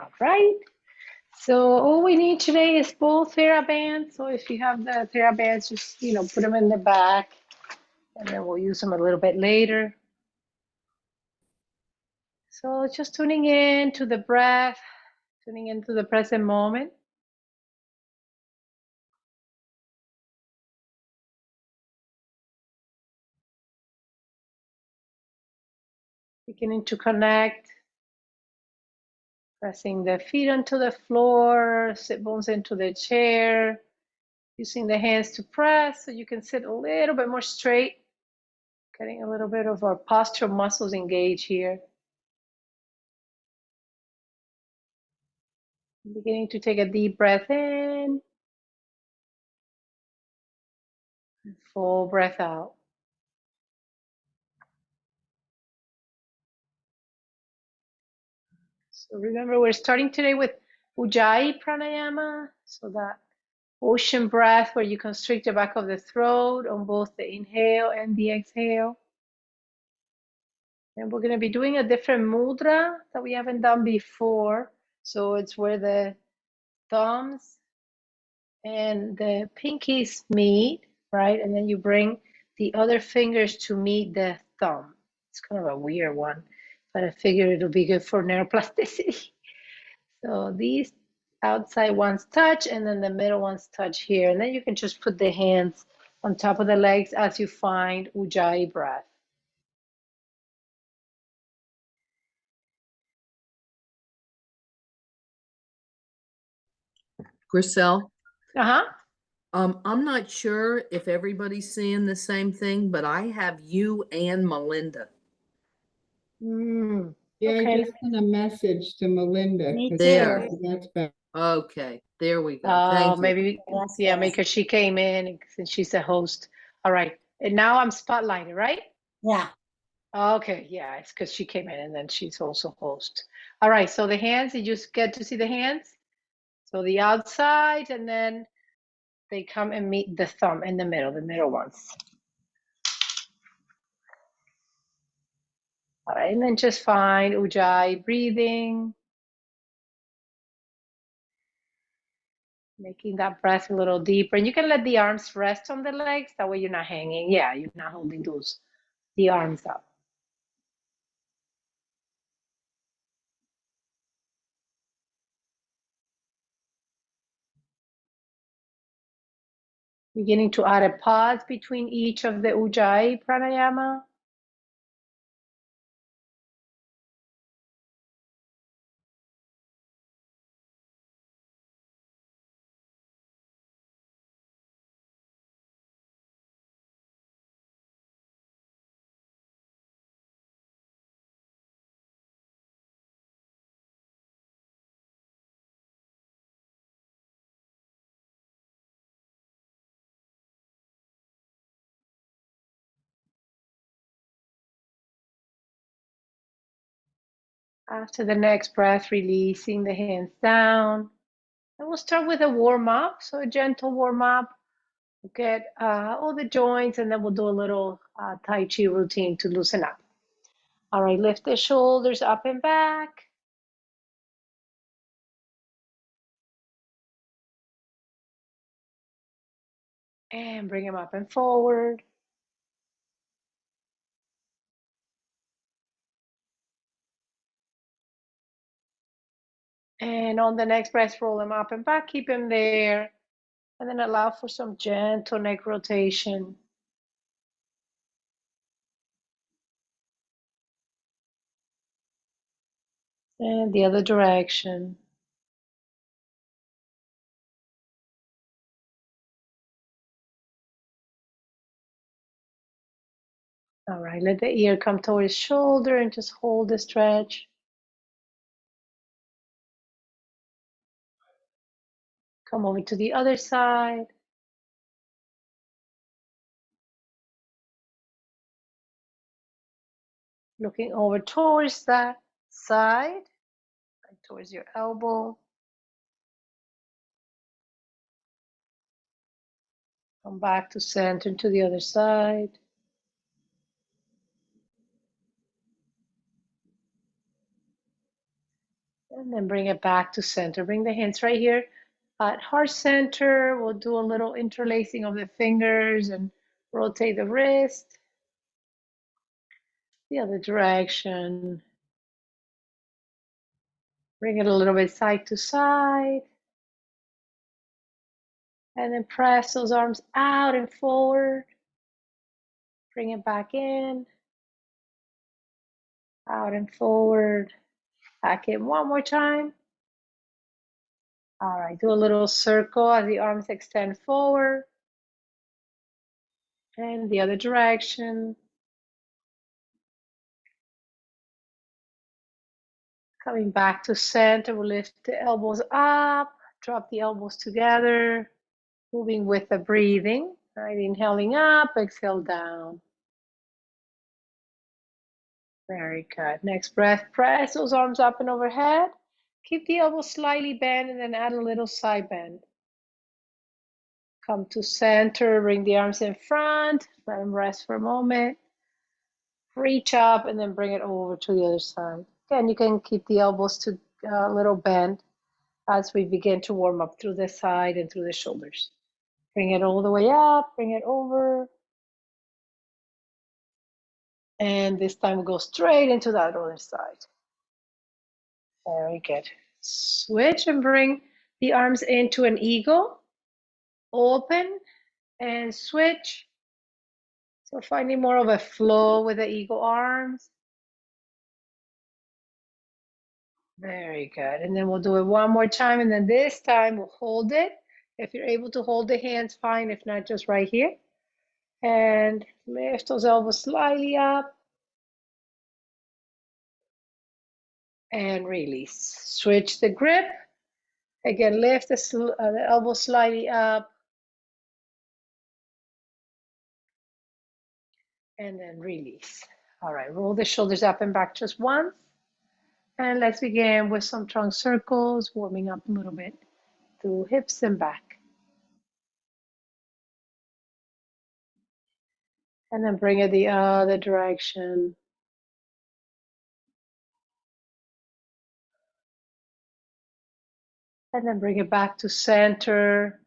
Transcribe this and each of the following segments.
All right. So all we need today is both TheraBands. So if you have the TheraBands, just put them in the back, and then we'll use them a little bit later. So just tuning in to the breath, tuning into the present moment. Beginning to connect, pressing the feet onto the floor, sit bones into the chair, using the hands to press so you can sit a little bit more straight, getting a little bit of our postural muscles engaged here. Beginning to take a deep breath in, and full breath out. So remember, we're starting today with Ujjayi Pranayama, so that ocean breath where you constrict the back of the throat on both the inhale and the exhale. And we're going to be doing a different mudra that we haven't done before. So it's where the thumbs and the pinkies meet, right? And then you bring the other fingers to meet the thumb. It's kind of a weird one, but I figure it'll be good for neuroplasticity. So these outside ones touch, and then the middle ones touch here. And then you can just put the hands on top of the legs as you find Ujjayi breath. Grisell, Uh-huh. I'm not sure if everybody's seeing the same thing, but I have you and Melinda. Yeah, Okay. I just sent a message to Melinda. Me 'cause There. That's better. Okay, there we go. Oh, Thank you. maybe, yeah, because she came in since she's a host. All right. And now I'm spotlighted, right? Yeah. Okay, yeah, it's because she came in and then she's also host. All right, so the hands, did you get to see the hands? So the outside, and then they come and meet the thumb in the middle ones. All right, and then just find Ujjayi breathing. Making that breath a little deeper. And you can let the arms rest on the legs. That way you're not hanging. Yeah, you're not holding the arms up. Beginning to add a pause between each of the Ujjayi pranayama. After the next breath, releasing the hands down. And we'll start with a warm up. So a gentle warm up. We'll get all the joints, and then we'll do a little Tai Chi routine to loosen up. All right, lift the shoulders up and back. And bring them up and forward. And on the next breath, roll them up and back, keep them there. And then allow for some gentle neck rotation. And the other direction. All right, let the ear come towards shoulder and just hold the stretch. Come over to the other side. Looking over towards that side, right towards your elbow. Come back to center to the other side. And then bring it back to center. Bring the hands right here at heart center. We'll do a little interlacing of the fingers and rotate the wrist the other direction. Bring it a little bit side to side. And then press those arms out and forward. Bring it back in. Out and forward. Back in one more time. All right, do a little circle as the arms extend forward. And the other direction. Coming back to center, we'll lift the elbows up, drop the elbows together, moving with the breathing. Right, inhaling up, exhale down. Very good. Next breath, press those arms up and overhead. Keep the elbows slightly bent and then add a little side bend. Come to center, bring the arms in front, let them rest for a moment. Reach up and then bring it over to the other side. Again, you can keep the elbows to a little bent as we begin to warm up through the side and through the shoulders. Bring it all the way up, bring it over. And this time we'll go straight into that other side. Very good. Switch and bring the arms into an eagle. Open and switch. So finding more of a flow with the eagle arms. Very good. And then we'll do it one more time. And then this time we'll hold it. If you're able to hold the hands, fine. If not, just right here. And lift those elbows slightly up. And release. Switch the grip. Again, lift the elbow slightly up. And then release. All right, roll the shoulders up and back just once. And let's begin with some trunk circles, warming up a little bit through hips and back. And then bring it the other direction. And then bring it back to center.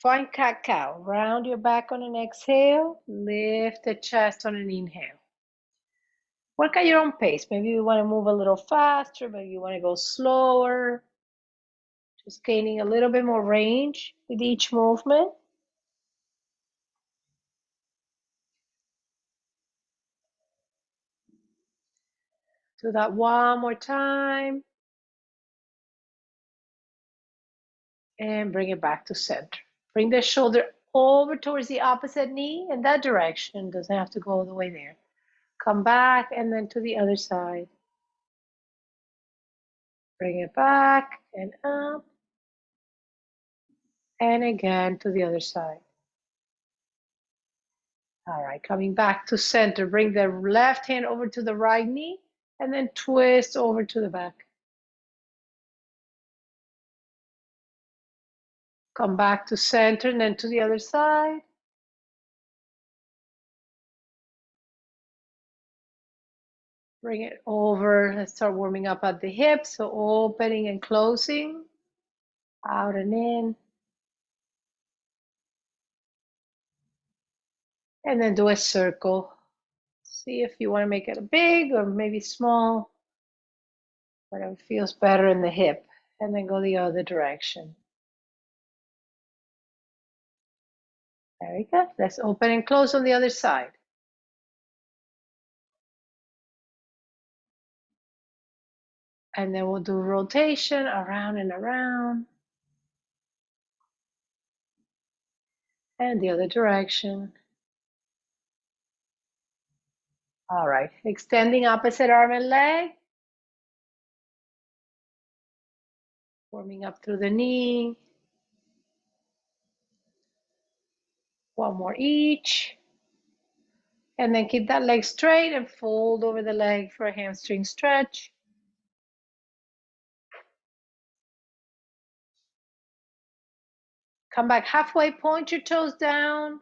Find cat-cow. Round your back on an exhale. Lift the chest on an inhale. Work at your own pace. Maybe you want to move a little faster. Maybe you want to go slower. Just gaining a little bit more range with each movement. Do that one more time. And bring it back to center. Bring the shoulder over towards the opposite knee in that direction. Doesn't have to go all the way there. Come back and then to the other side. Bring it back and up. And again to the other side. All right, coming back to center. Bring the left hand over to the right knee and then twist over to the back. Come back to center and then to the other side. Bring it over. Let's start warming up at the hips. So opening and closing. Out and in. And then do a circle. See if you want to make it a big or maybe small. Whatever feels better in the hip. And then go the other direction. Very good. Let's open and close on the other side. And then we'll do rotation around and around. And the other direction. All right, extending opposite arm and leg. Warming up through the knee. One more each. And then keep that leg straight and fold over the leg for a hamstring stretch. Come back halfway, point your toes down.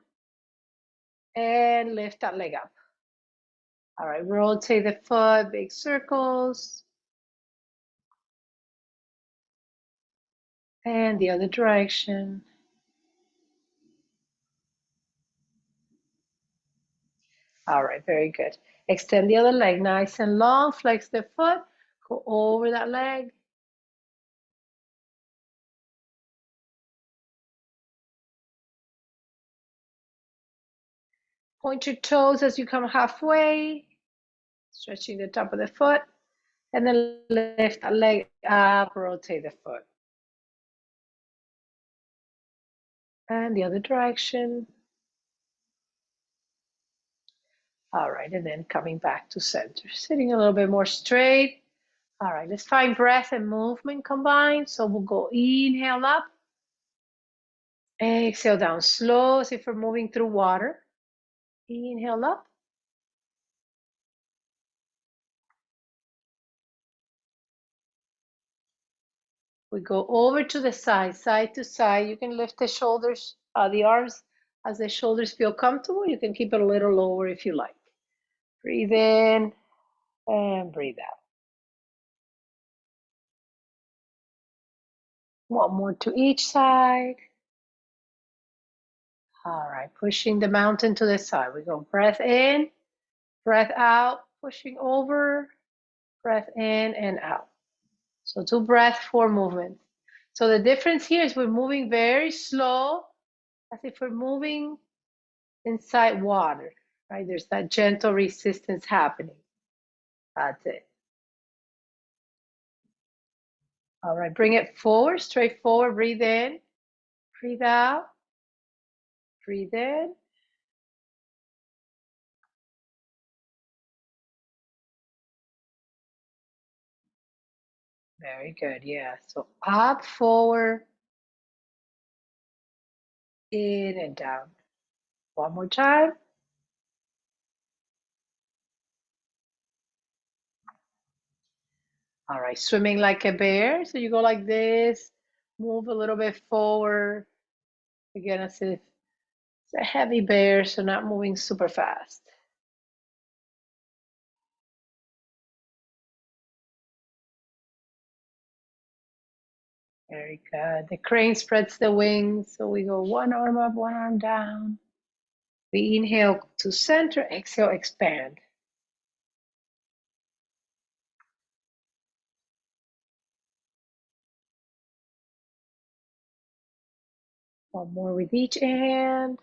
And lift that leg up. All right, rotate the foot, big circles. And the other direction. All right, very good. Extend the other leg nice and long. Flex the foot. Go over that leg. Point your toes as you come halfway. Stretching the top of the foot. And then lift that leg up, rotate the foot. And the other direction. All right, and then coming back to center. Sitting a little bit more straight. All right, let's find breath and movement combined. So we'll go inhale up. Exhale down slow as if we're moving through water. Inhale up. We go over to the side to side. You can lift the shoulders, the arms as the shoulders feel comfortable. You can keep it a little lower if you like. Breathe in and breathe out. One more to each side. All right, pushing the mountain to the side. We go breath in, breath out, pushing over, breath in and out. So 2 breaths, 4 movements. So the difference here is we're moving very slow, as if we're moving inside water, right? There's that gentle resistance happening. That's it. All right, bring it forward, straight forward, breathe in, breathe out, breathe in. Very good, yeah. So up, forward, in and down. One more time. All right, swimming like a bear. So you go like this, move a little bit forward. Again, as if it's a heavy bear, so not moving super fast. Very good. The crane spreads the wings. So we go one arm up, one arm down. We inhale to center, exhale, expand. One more with each hand.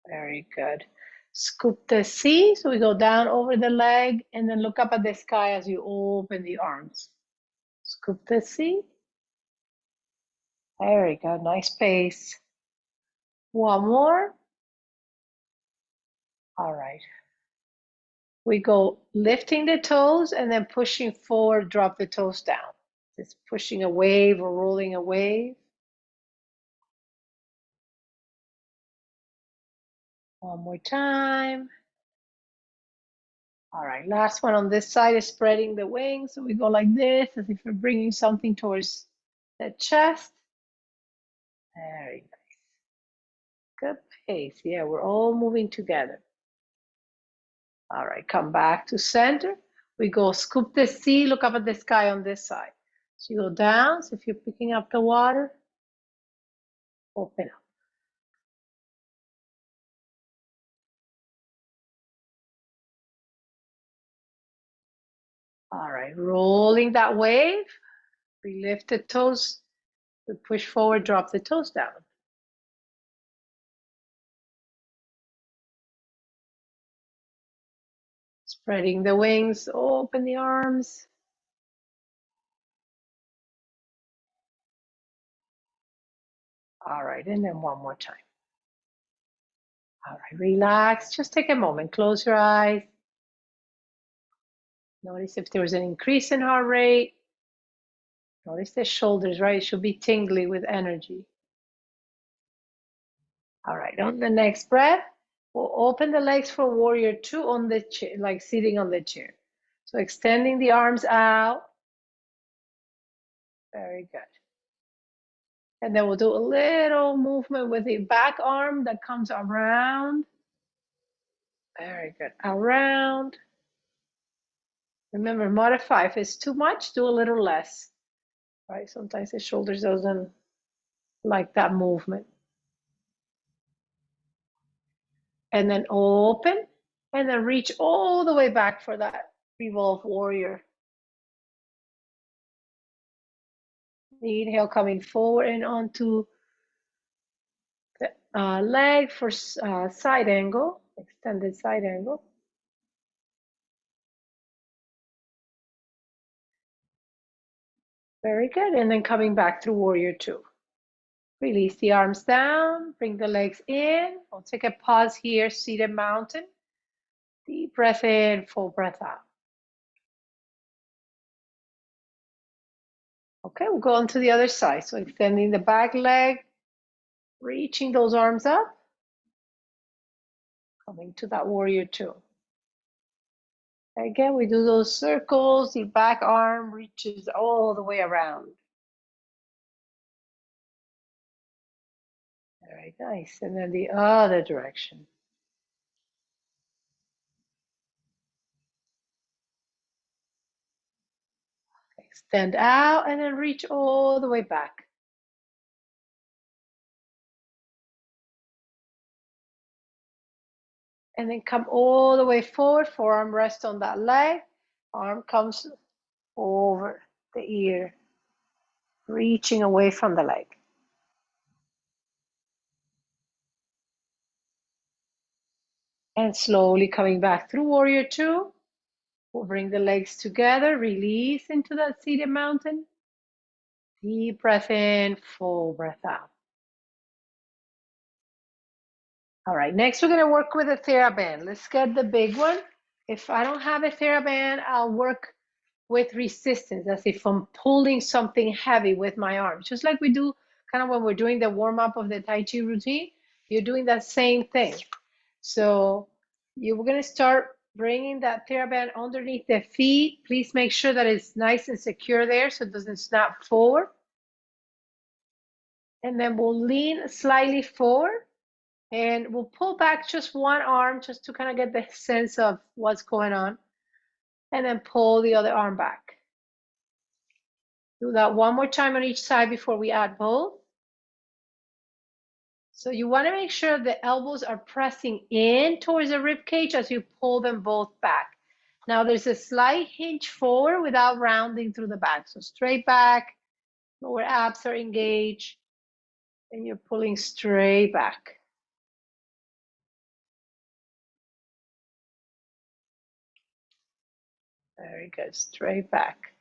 Very good. Scoop the C. So we go down over the leg and then look up at the sky as you open the arms. Scoop the C. Very good. Nice pace. One more. All right. We go lifting the toes and then pushing forward, drop the toes down. Just pushing a wave or rolling a wave. One more time. All right, last one on this side is spreading the wings. So we go like this, as if we're bringing something towards the chest. Very nice. Good pace. Yeah, we're all moving together. All right, come back to center. We go scoop the C, look up at the sky on this side. So you go down, so if you're picking up the water, open up. All right, rolling that wave. We lift the toes, we push forward, drop the toes down. Spreading the wings, open the arms. All right, and then one more time. All right, relax. Just take a moment. Close your eyes. Notice if there was an increase in heart rate. Notice the shoulders, right? It should be tingly with energy. All right, on the next breath, we'll open the legs for warrior 2 on the chair, like sitting on the chair. So extending the arms out. Very good. And then we'll do a little movement with the back arm that comes around. Very good. Around. Remember, modify. If it's too much, do a little less. Right? Sometimes the shoulders doesn't like that movement. And then open, and then reach all the way back for that revolve warrior. Inhale, coming forward and onto the leg for side angle, extended side angle. Very good. And then coming back through warrior two. Release the arms down, bring the legs in. We'll take a pause here, seated mountain. Deep breath in, full breath out. Okay, we'll go on to the other side. So extending the back leg, reaching those arms up, coming to that warrior two. Again, we do those circles, the back arm reaches all the way around. Very nice. And then the other direction. Extend out and then reach all the way back. And then come all the way forward, forearm rests on that leg, arm comes over the ear, reaching away from the leg. And slowly coming back through warrior two. We'll bring the legs together, release into that seated mountain. Deep breath in, full breath out. All right, next we're going to work with a TheraBand. Let's get the big one. If I don't have a TheraBand, I'll work with resistance, as if I'm pulling something heavy with my arms, just like we do kind of when we're doing the warm-up of the Tai Chi routine. You're doing that same thing. So you're going to start bringing that TheraBand underneath the feet. Please make sure that it's nice and secure there so it doesn't snap forward. And then we'll lean slightly forward and we'll pull back just one arm just to kind of get the sense of what's going on. And then pull the other arm back. Do that one more time on each side before we add both. So you want to make sure the elbows are pressing in towards the rib cage as you pull them both back. Now there's a slight hinge forward without rounding through the back. So straight back, lower abs are engaged, and you're pulling straight back. Very good, straight back.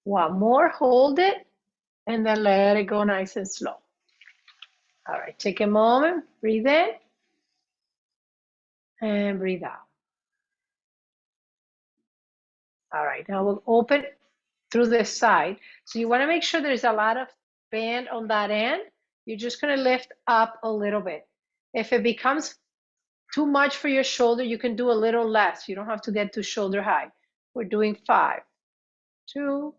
One more, hold it, and then let it go nice and slow. All right, take a moment, breathe in, and breathe out. All right, now we'll open through the side. So you want to make sure there's a lot of band on that end. You're just going to lift up a little bit. If it becomes too much for your shoulder, you can do a little less. You don't have to get to shoulder high. We're doing 5, 2,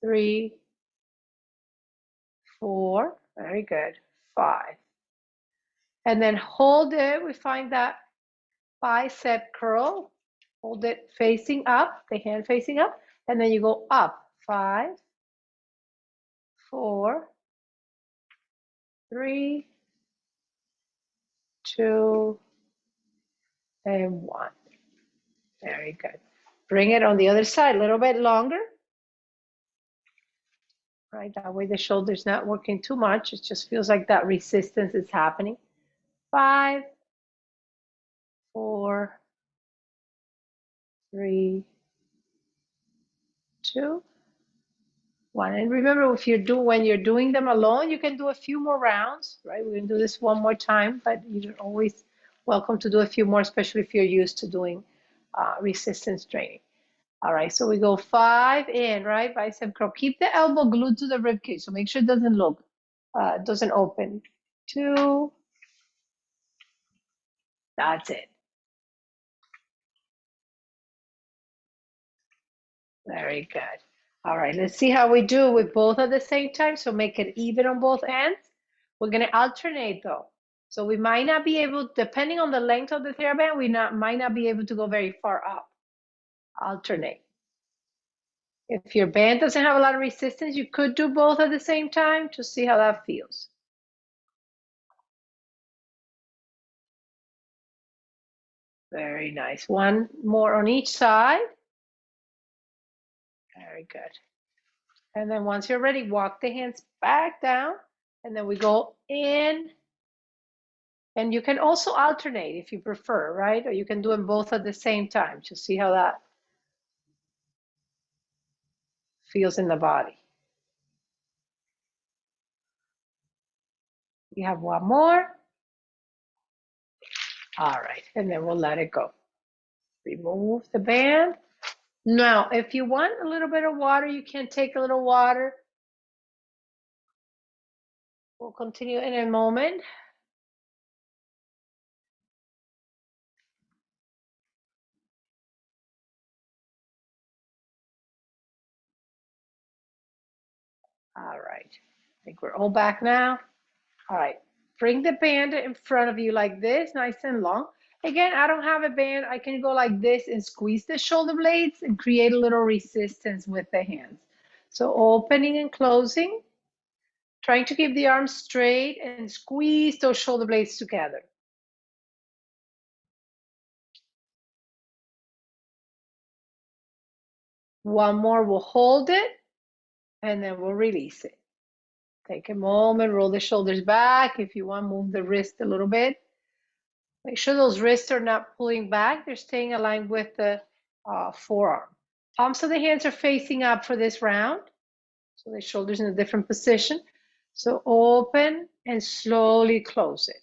3, 4. Very good. 5. And then hold it. We find that bicep curl. Hold it facing up, the hand facing up, and then you go up. 5, 4, 3, 2, and 1. Very good. Bring it on the other side a little bit longer. Right, that way the shoulder's not working too much. It just feels like that resistance is happening. 5, 4, 3, 2, 1. And remember, when you're doing them alone, you can do a few more rounds, right? We're gonna do this one more time, but you're always welcome to do a few more, especially if you're used to doing resistance training. All right, so we go 5 in, right? Bicep curl. Keep the elbow glued to the rib cage, so make sure it doesn't open. 2. That's it. Very good. All right, let's see how we do with both at the same time. So make it even on both ends. We're going to alternate though. So we might not be able, depending on the length of the TheraBand, we might not be able to go very far up. Alternate. If your band doesn't have a lot of resistance, you could do both at the same time to see how that feels. Very nice. One more on each side. Very good. And then once you're ready, walk the hands back down, and then we go in. And you can also alternate if you prefer, right? Or you can do them both at the same time to see how that feels in the body. We have one more. All right, and then we'll let it go. Remove the band. Now, if you want a little bit of water, you can take a little water. We'll continue in a moment. All right, I think we're all back now. All right, bring the band in front of you like this, nice and long. Again, I don't have a band. I can go like this and squeeze the shoulder blades and create a little resistance with the hands. So opening and closing, trying to keep the arms straight and squeeze those shoulder blades together. One more, we'll hold it, and then we'll release it. Take a moment, roll the shoulders back. If you want, move the wrist a little bit. Make sure those wrists are not pulling back. They're staying aligned with the forearm. Palms of the hands are facing up for this round. So the shoulders in a different position. So open and slowly close it.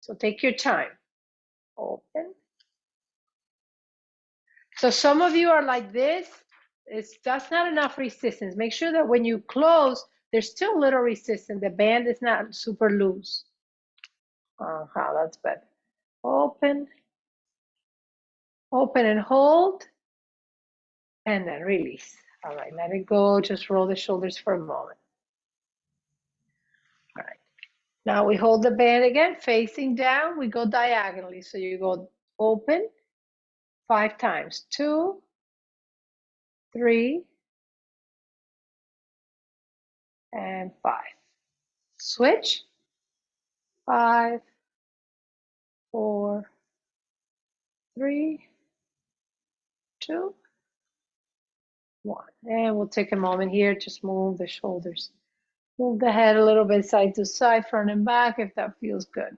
So take your time. Open. So some of you are like this. That's not enough resistance. Make sure that when you close, there's still a little resistance. The band is not super loose. That's better. Open. Open and hold. And then release. All right, let it go. Just roll the shoulders for a moment. All right. Now we hold the band again, facing down. We go diagonally. So you go open 5 times. 2, 3, and 5. Switch. 5, 4, 3, 2, 1. And we'll take a moment here. Just move the shoulders. Move the head a little bit side to side, front and back, if that feels good.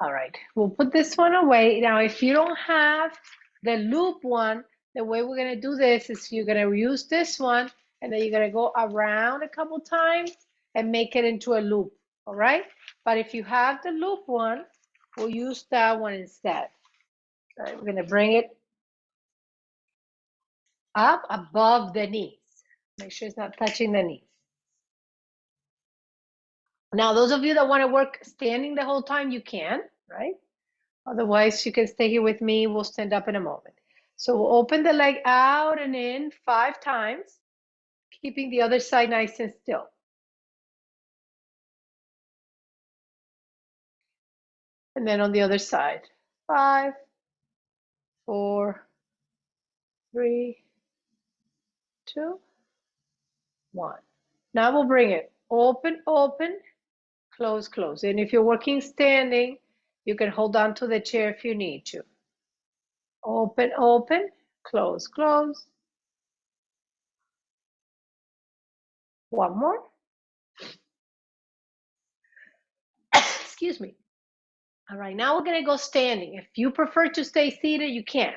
All right, we'll put this one away. Now, if you don't have the loop one, the way we're gonna do this is you're gonna use this one, and then you're gonna go around a couple times and make it into a loop, all right? But if you have the loop one, we'll use that one instead. All right, we're gonna bring it up above the knees. Make sure it's not touching the knees. Now, those of you that wanna work standing the whole time, you can, right? Otherwise, you can stay here with me. We'll stand up in a moment. So we'll open the leg out and in 5 times, keeping the other side nice and still. And then on the other side, 5, 4, 3, 2, 1. Now we'll bring it open, open, close, close. And if you're working standing, you can hold on to the chair if you need to. Open, open, close, close. One more. Excuse me. All right, now we're gonna go standing. If you prefer to stay seated, you can,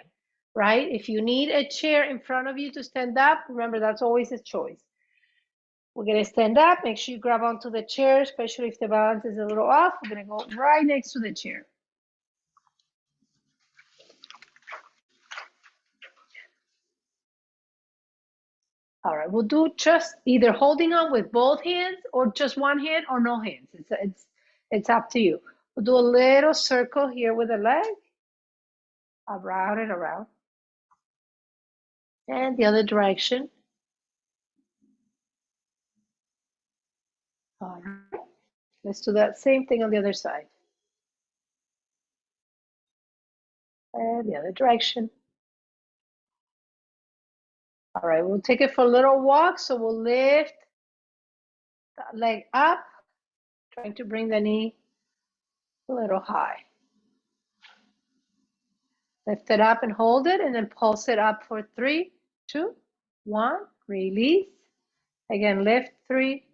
right? If you need a chair in front of you to stand up, remember that's always a choice. We're gonna stand up, make sure you grab onto the chair, especially if the balance is a little off. We're gonna go right next to the chair. All right, we'll do just either holding on with both hands or just one hand or no hands. It's up to you. We'll do a little circle here with the leg, around and around. And the other direction. All right, let's do that same thing on the other side. And the other direction. All right, we'll take it for a little walk. So we'll lift that leg up, trying to bring the knee a little high. Lift it up and hold it, and then pulse it up for 3, 2, 1, release. Again, lift, 3,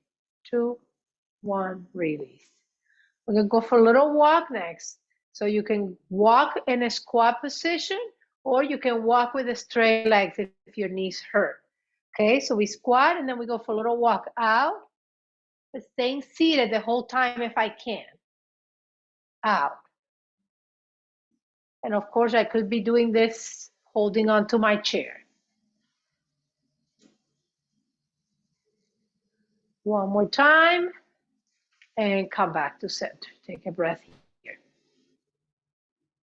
2, 1, release. We're gonna go for a little walk next. So you can walk in a squat position, or you can walk with a straight legs if your knees hurt. Okay, so we squat and then we go for a little walk out, but staying seated the whole time if I can. Out. And of course, I could be doing this holding on to my chair. One more time, and come back to center. Take a breath here.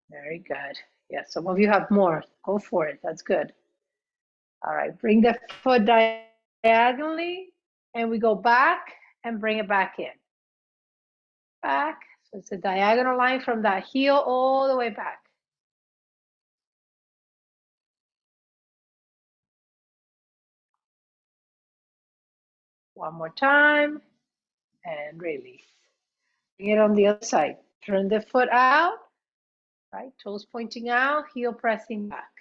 Very good. Yeah, some of you have more. Go for it. That's good. All right, bring the foot diagonally, and we go back and bring it back in. Back. So it's a diagonal line from that heel all the way back. One more time, and release. Bring it on the other side. Turn the foot out, right? Toes pointing out, heel pressing back.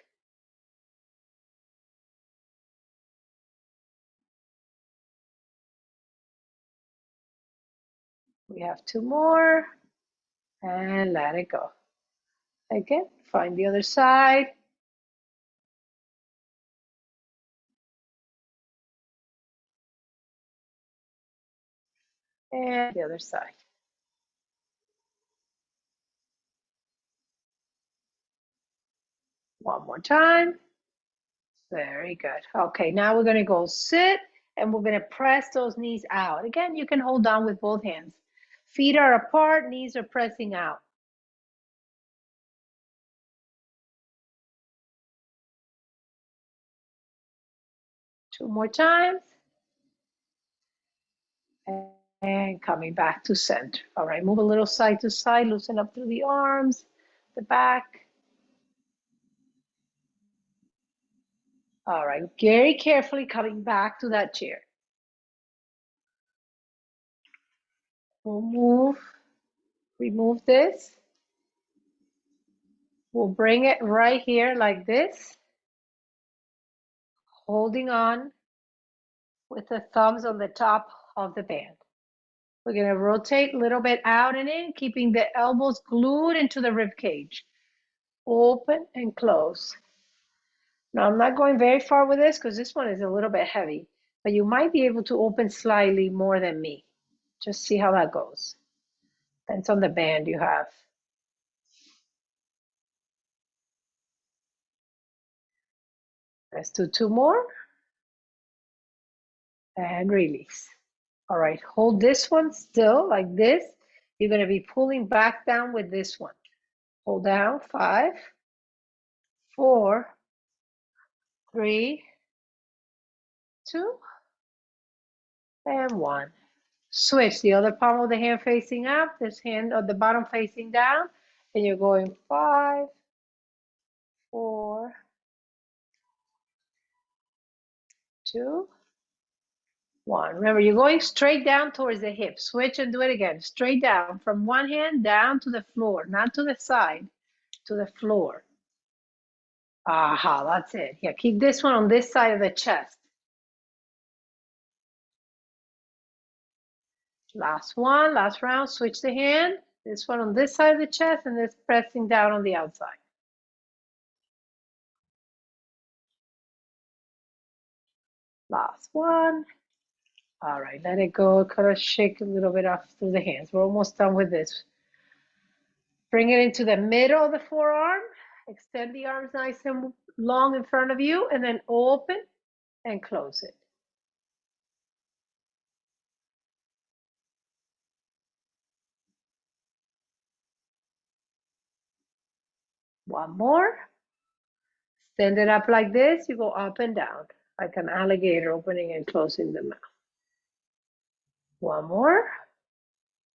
We have 2 more, and let it go. Again, find the other side. And the other side. One more time. Very good. Okay, now we're going to go sit, and we're going to press those knees out. Again, you can hold down with both hands. Feet are apart, knees are pressing out. Two more times. And coming back to center. All right, move a little side to side, loosen up through the arms, the back. All right, very carefully coming back to that chair. We'll remove this. We'll bring it right here like this, holding on with the thumbs on the top of the band. We're going to rotate a little bit out and in, keeping the elbows glued into the rib cage. Open and close. Now, I'm not going very far with this because this one is a little bit heavy, but you might be able to open slightly more than me. Just see how that goes. Depends on the band you have. Let's do 2 more. And release. All right, hold this one still like this. You're going to be pulling back down with this one. Hold down, 5, 4, 3, 2, and 1. Switch the other palm of the hand facing up, this hand on the bottom facing down, and you're going 5, 4, 2, 1. Remember, you're going straight down towards the hip. Switch and do it again. Straight down from one hand down to the floor, not to the side, to the floor. Aha, that's it. Yeah, keep this one on this side of the chest. Last one, last round. Switch the hand. This one on this side of the chest, and this pressing down on the outside. Last one. All right, let it go. Kind of shake a little bit off through the hands. We're almost done with this. Bring it into the middle of the forearm. Extend the arms nice and long in front of you, and then open and close it. One more. Stand it up like this. You go up and down, like an alligator opening and closing the mouth. One more.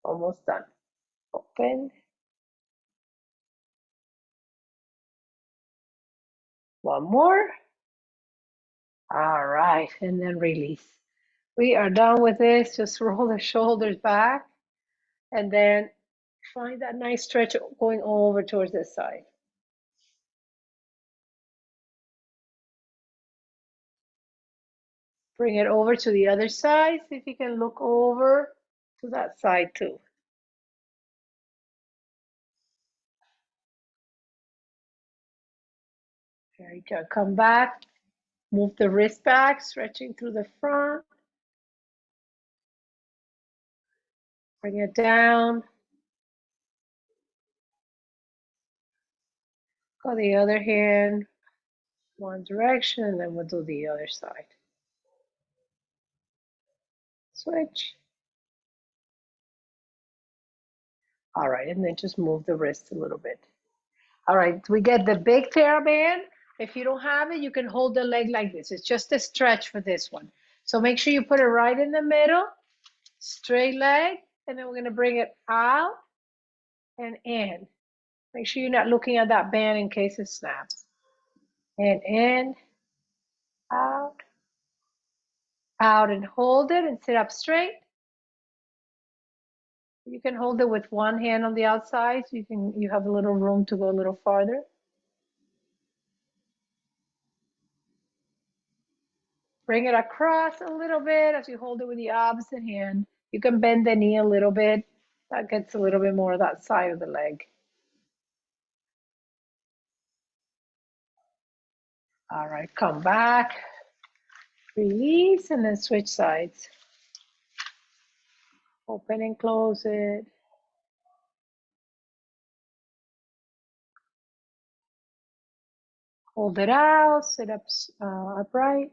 Almost done. Open. One more. All right, and then release. We are done with this. Just roll the shoulders back and then find that nice stretch going over towards this side. Bring it over to the other side. See if you can look over to that side too. There you go. Come back. Move the wrist back, stretching through the front. Bring it down. Go the other hand, one direction, and then we'll do the other side. Switch. All right, and then just move the wrist a little bit. All right, we get the big TheraBand. If you don't have it, you can hold the leg like this. It's just a stretch for this one. So make sure you put it right in the middle, straight leg, and then we're gonna bring it out and in. Make sure you're not looking at that band in case it snaps. And in, out, out, and hold it and sit up straight. You can hold it with one hand on the outside, so you have a little room to go a little farther. Bring it across a little bit as you hold it with the opposite hand. You can bend the knee a little bit. That gets a little bit more of that side of the leg. All right, come back, release, and then switch sides. Open and close it. Hold it out, sit up upright.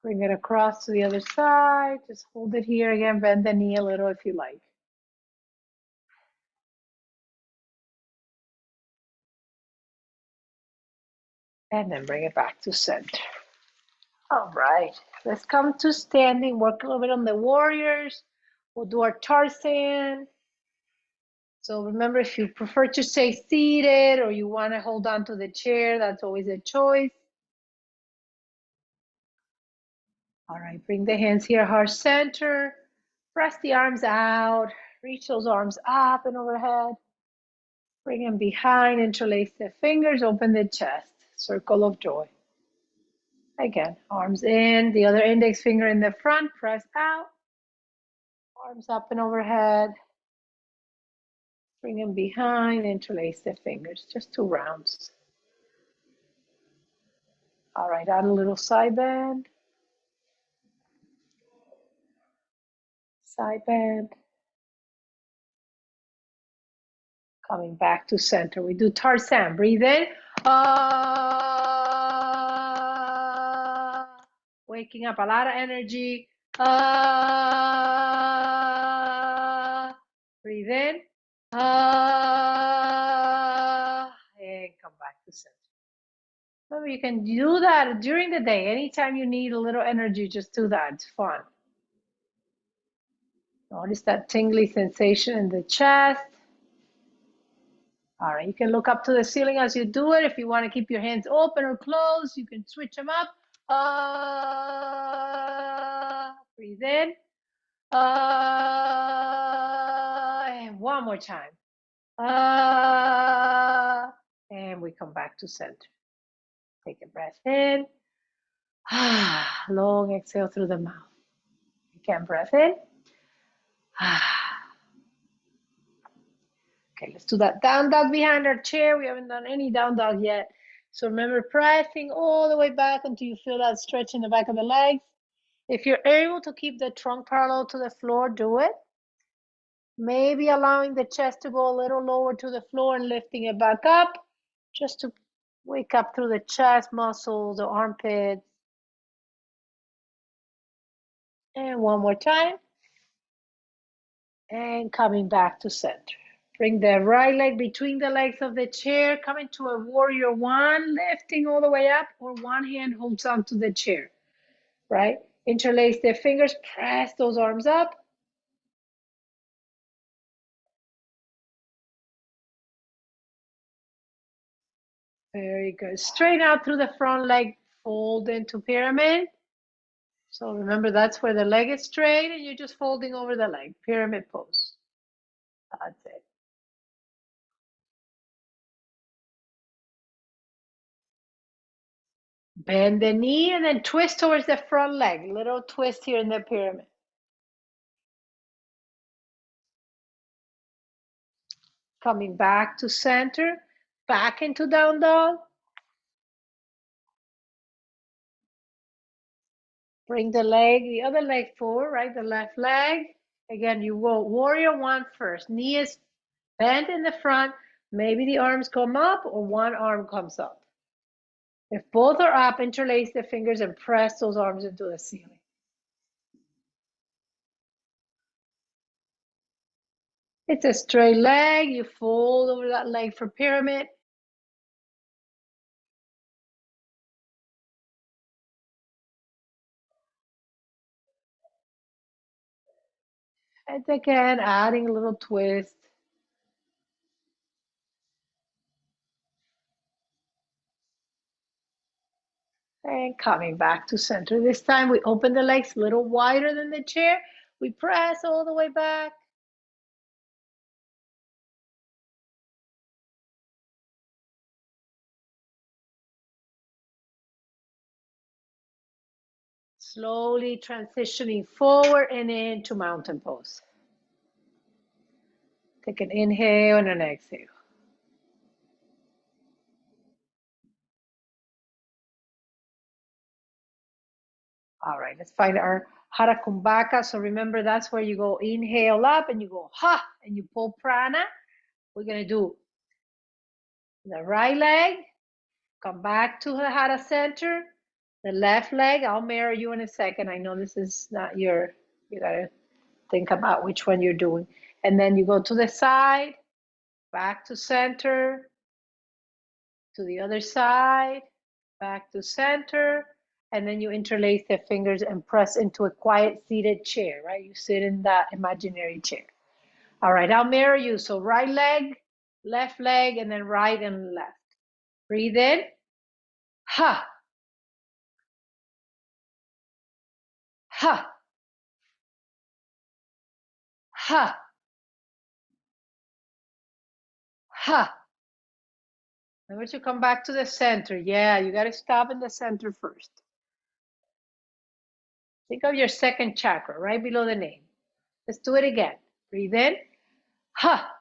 Bring it across to the other side. Just hold it here again, bend the knee a little if you like. And then bring it back to center. All right, let's come to standing, work a little bit on the warriors. We'll do our Tarzan. So remember, if you prefer to stay seated or you want to hold on to the chair, that's always a choice. All right, bring the hands here, heart center. Press the arms out. Reach those arms up and overhead. Bring them behind, interlace the fingers, open the chest. Circle of joy. Again, arms in, the other index finger in the front, press out. Arms up and overhead. Bring them behind, interlace the fingers, just 2 rounds. All right, add a little side bend. Side bend. Coming back to center. We do Tarzan. Breathe in. Waking up a lot of energy. Breathe in. And come back to center. Remember, you can do that during the day. Anytime you need a little energy, just do that. It's fun. Notice that tingly sensation in the chest. All right, you can look up to the ceiling as you do it. If you want to keep your hands open or closed, you can switch them up. Breathe in. And one more time. And we come back to center. Take a breath in. Long exhale through the mouth. Again, breath in. Okay, let's do that down dog behind our chair. We haven't done any down dog yet. So remember, pressing all the way back until you feel that stretch in the back of the legs. If you're able to keep the trunk parallel to the floor, do it. Maybe allowing the chest to go a little lower to the floor and lifting it back up, just to wake up through the chest muscles, the armpits. And one more time. And coming back to center. Bring the right leg between the legs of the chair, coming to a warrior 1, lifting all the way up, or one hand holds onto the chair, right? Interlace the fingers, press those arms up. Very good. Straight out through the front leg, fold into pyramid. So remember, that's where the leg is straight and you're just folding over the leg, pyramid pose. That's it. Bend the knee and then twist towards the front leg. Little twist here in the pyramid. Coming back to center, back into down dog. Bring the leg, the other leg forward, right? The left leg. Again, you go warrior one first. Knee is bent in the front. Maybe the arms come up or one arm comes up. If both are up, interlace the fingers and press those arms into the ceiling. It's a straight leg. You fold over that leg for pyramid. And again, adding a little twist. And coming back to center. This time we open the legs a little wider than the chair. We press all the way back. Slowly transitioning forward and into mountain pose. Take an inhale and an exhale. All right, let's find our Hara Kumbhaka. So remember, that's where you go inhale up and you go ha, and you pull prana. We're going to do the right leg, come back to the Hara center. The left leg, I'll mirror you in a second. I know this is not your, you got to think about which one you're doing. And then you go to the side, back to center, to the other side, back to center, and then you interlace the fingers and press into a quiet seated chair, right? You sit in that imaginary chair. All right, I'll mirror you. So right leg, left leg, and then right and left. Breathe in. Ha. Ha. Ha. Ha. Remember to come back to the center. Yeah, you got to stop in the center first. Think of your second chakra right below the name. Let's do it again. Breathe in. Ha.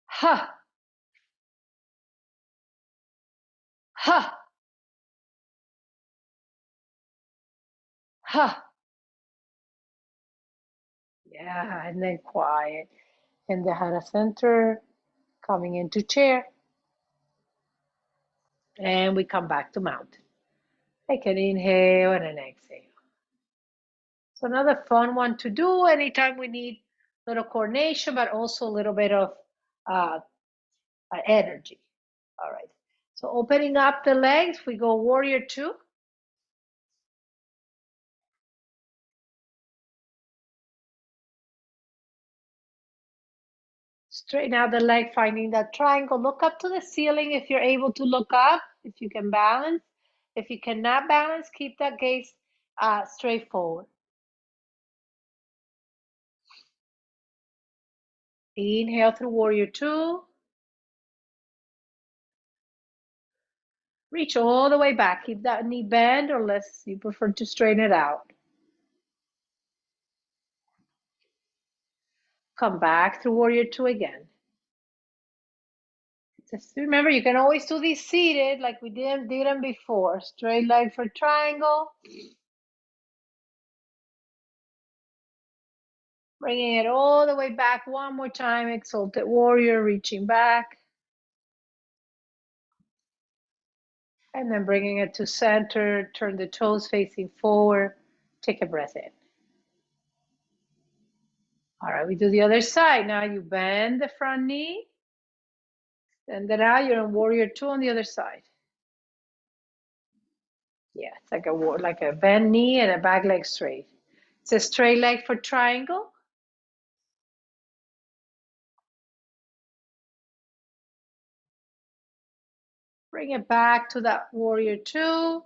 Ha. Ha. Ha. Yeah, and then quiet. In the Hara center, coming into chair. And we come back to mountain. Take an inhale and an exhale. So another fun one to do anytime we need a little coordination, but also a little bit of energy. All right. So opening up the legs, we go warrior two. Straighten out the leg, finding that triangle. Look up to the ceiling if you're able to look up, if you can balance. If you cannot balance, keep that gaze straight forward. Inhale through warrior two. Reach all the way back. Keep that knee bent unless you prefer to straighten it out. Come back through warrior two again. Just remember, you can always do these seated like we did them before. Straight leg for triangle. Bringing it all the way back one more time. Exalted warrior, reaching back. And then bringing it to center. Turn the toes facing forward. Take a breath in. All right, we do the other side. Now you bend the front knee. And then now you're in warrior two on the other side. Yeah, it's like a bend knee and a back leg straight. It's a straight leg for triangle. Bring it back to that warrior two,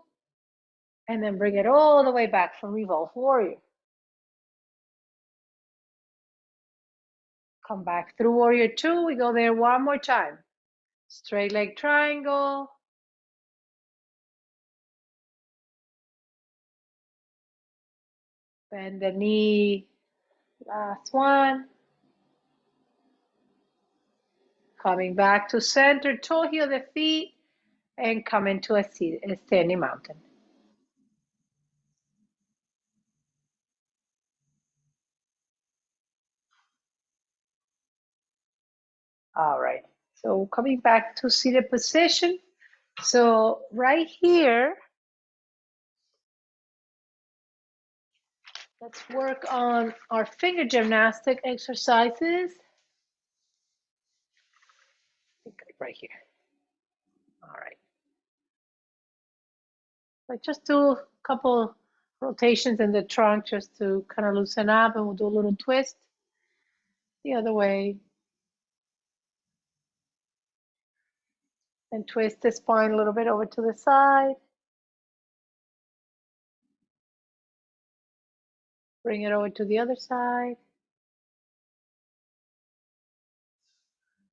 and then bring it all the way back for revolve warrior. Come back through warrior two. We go there one more time. Straight leg triangle. Bend the knee. Last one. Coming back to center, toe heel the feet, and come into a standing mountain. All right, so coming back to seated position. So right here, let's work on our finger gymnastic exercises. Right here. All right. So just do a couple rotations in the trunk just to kind of loosen up, and we'll do a little twist the other way. And twist the spine a little bit over to the side. Bring it over to the other side.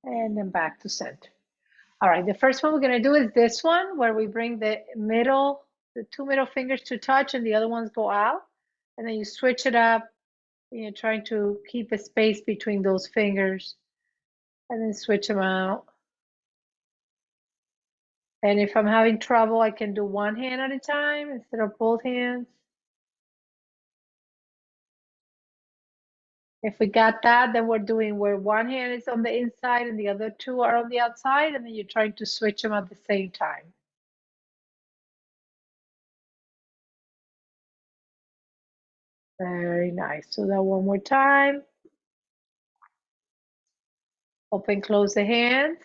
And then back to center. All right, the first one we're going to do is this one, where we bring the two middle fingers to touch and the other ones go out. And then you switch it up, and you're trying to keep a space between those fingers, and then switch them out. And if I'm having trouble, I can do one hand at a time instead of both hands. If we got that, then we're doing where one hand is on the inside and the other two are on the outside, and then you're trying to switch them at the same time. Very nice. Do that one more time. Open, close the hands.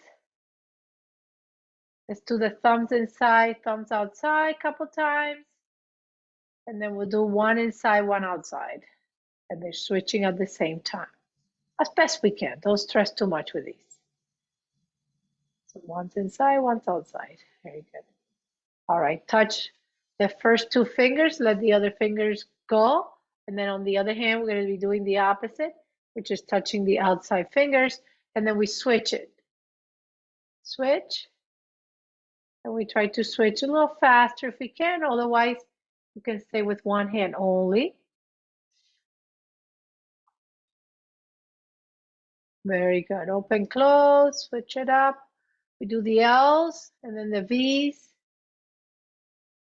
Let's do the thumbs inside, thumbs outside a couple times. And then we'll do one inside, one outside. And they're switching at the same time. As best we can. Don't stress too much with these. So one's inside, one's outside. Very good. All right, touch the first two fingers, let the other fingers go. And then on the other hand, we're going to be doing the opposite, which is touching the outside fingers. And then we switch it. Switch. And we try to switch a little faster if we can. Otherwise, you can stay with one hand only. Very good. Open, close, switch it up. We do the L's and then the V's.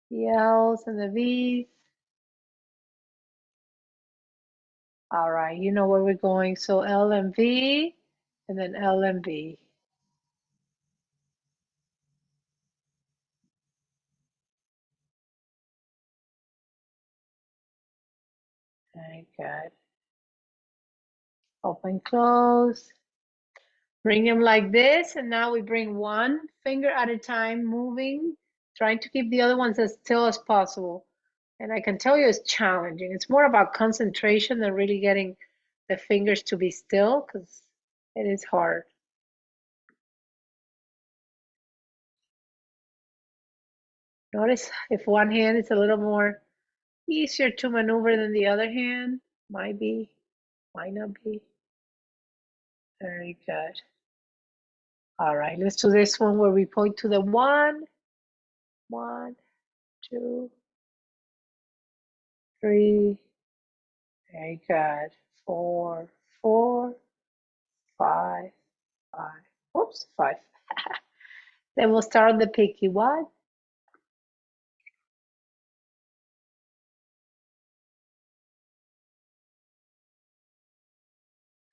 The L's and the V's. All right, you know where we're going. So L and V, and then L and V. Very good. Open, close. Bring them like this, and now we bring one finger at a time, moving, trying to keep the other ones as still as possible. And I can tell you it's challenging. It's more about concentration than really getting the fingers to be still, because it is hard. Notice if one hand is a little more easier to maneuver than the other hand. Might be, might not be. Very good. All right, let's do this one where we point to the one, 2, 3. Very good. 4, 4, 5, 5. Whoops, 5. Then we'll start on the pinky. 1.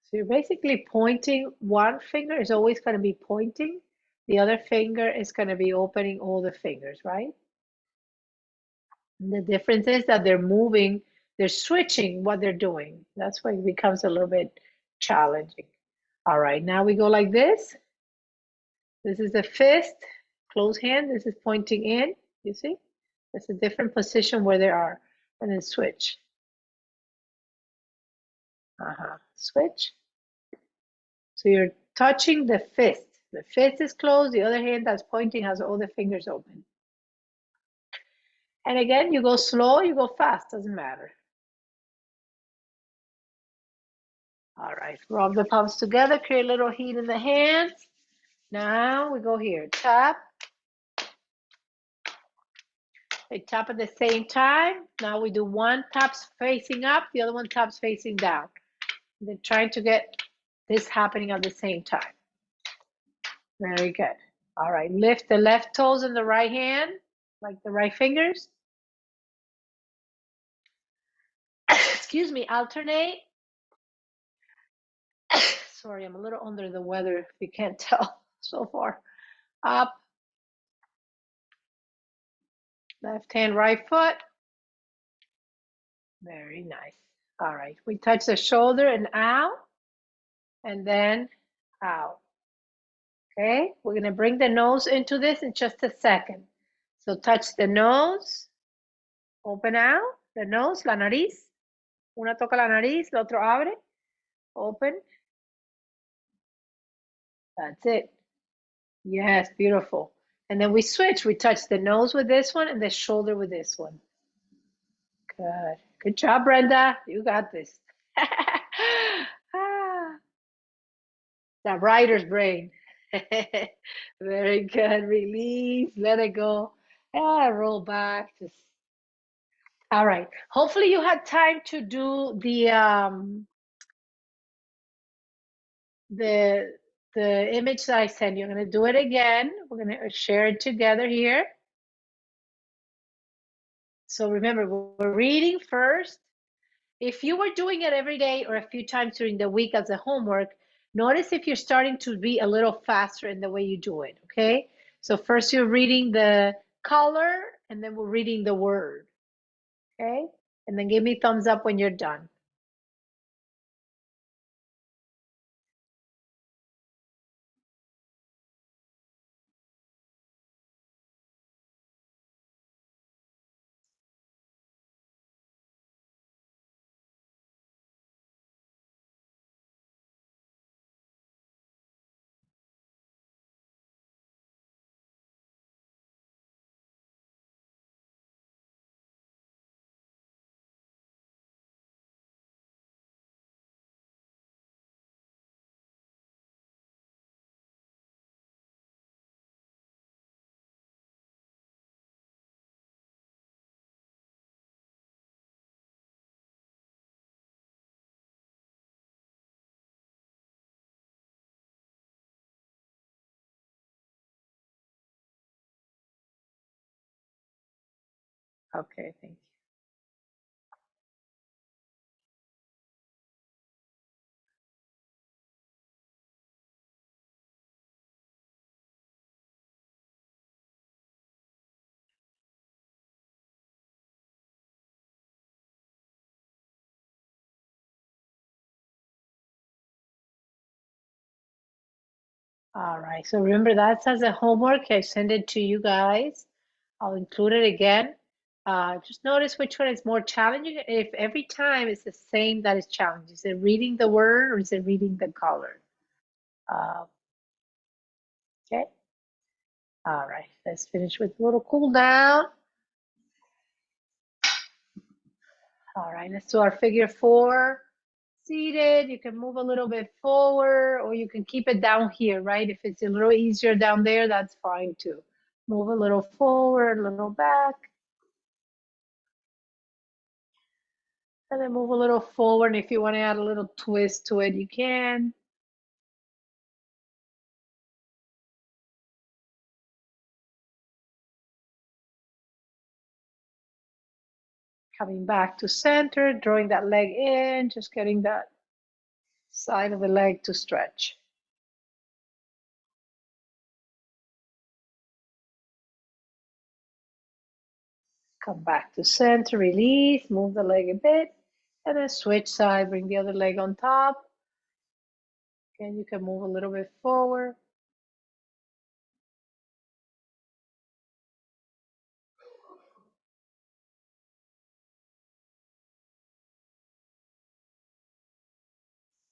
So you're basically pointing. One finger is always going to be pointing. The other finger is going to be opening all the fingers, right? And the difference is that they're moving, they're switching what they're doing. That's why it becomes a little bit challenging. All right, now we go like this. This is the fist, closed hand. This is pointing in, you see? It's a different position where they are. And then switch. Switch. So you're touching the fist, The fist is closed. The other hand that's pointing has all the fingers open. And again, you go slow, you go fast, doesn't matter. All right, rub the palms together, create a little heat in the hands. Now we go here, tap. They tap at the same time. Now we do one taps facing up, the other one taps facing down. They're trying to get this happening at the same time. Very good. All right, lift the left toes in the right hand, like the right fingers. Excuse me, alternate. Sorry, I'm a little under the weather if you can't tell so far. Up, left hand, right foot. Very nice. All right, we touch the shoulder and out, and then out. Okay, we're gonna bring the nose into this in just a second. So touch the nose, open out, the nose, la nariz. Una toca la nariz, la otro abre, open. That's it. Yes, beautiful. And then we switch. We touch the nose with this one and the shoulder with this one. Good. Good job, Brenda. You got this. Ah, that writer's brain. Very good. Release. Let it go. Roll back. Just all right. Hopefully you had time to do the image that I sent you. I'm going to do it again. We're going to share it together here. So remember, we're reading first. If you were doing it every day or a few times during the week as a homework, notice if you're starting to be a little faster in the way you do it, okay? So first you're reading the color and then we're reading the word, okay? And then give me thumbs up when you're done. Okay, thank you. All right, so remember that's as a homework. I send it to you guys. I'll include it again. Just notice which one is more challenging. If every time it's the same that is challenging. Is it reading the word or is it reading the color? Okay. All right, let's finish with a little cool down. All right, let's do our figure four. Seated, you can move a little bit forward or you can keep it down here, right? If it's a little easier down there, that's fine too. Move a little forward, a little back. And then move a little forward. If you want to add a little twist to it, you can. Coming back to center, drawing that leg in, just getting that side of the leg to stretch. Come back to center, release, move the leg a bit, and then switch side, bring the other leg on top. Again, you can move a little bit forward.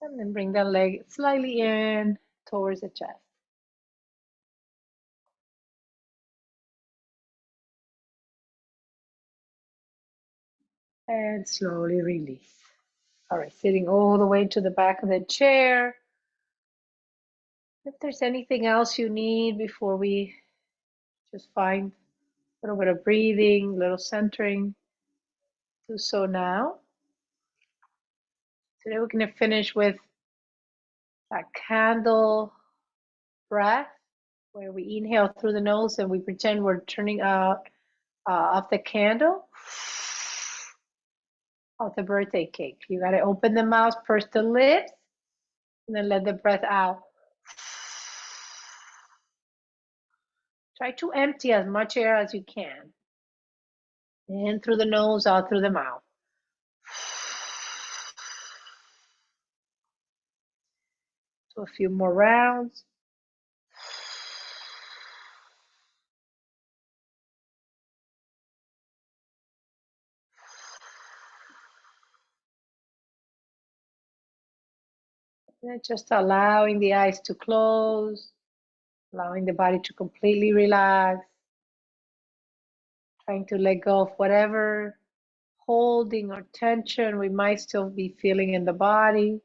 And then bring that leg slightly in towards the chest. And slowly release. All right, sitting all the way to the back of the chair. If there's anything else you need before we just find a little bit of breathing, a little centering, do so now. Today we're going to finish with that candle breath where we inhale through the nose and we pretend we're turning out off the candle of the birthday cake. You got to open the mouth, purse the lips, and then let the breath out. Try to empty as much air as you can. In through the nose, out through the mouth. So a few more rounds. And just allowing the eyes to close, allowing the body to completely relax, trying to let go of whatever holding or tension we might still be feeling in the body.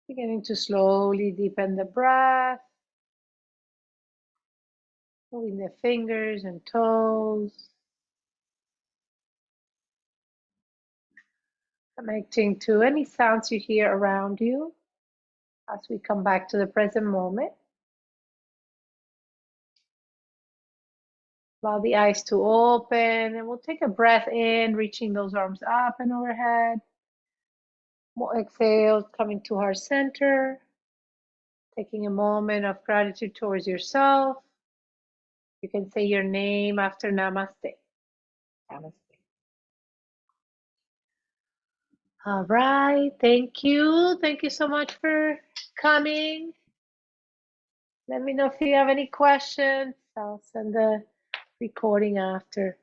Beginning to slowly deepen the breath, moving the fingers and toes, connecting to any sounds you hear around you as we come back to the present moment. Allow the eyes to open, and we'll take a breath in, reaching those arms up and overhead. More exhales coming to heart center, taking a moment of gratitude towards yourself. You can say your name after namaste. Namaste. All right, thank you. Thank you so much for coming. Let me know if you have any questions. I'll send the recording after.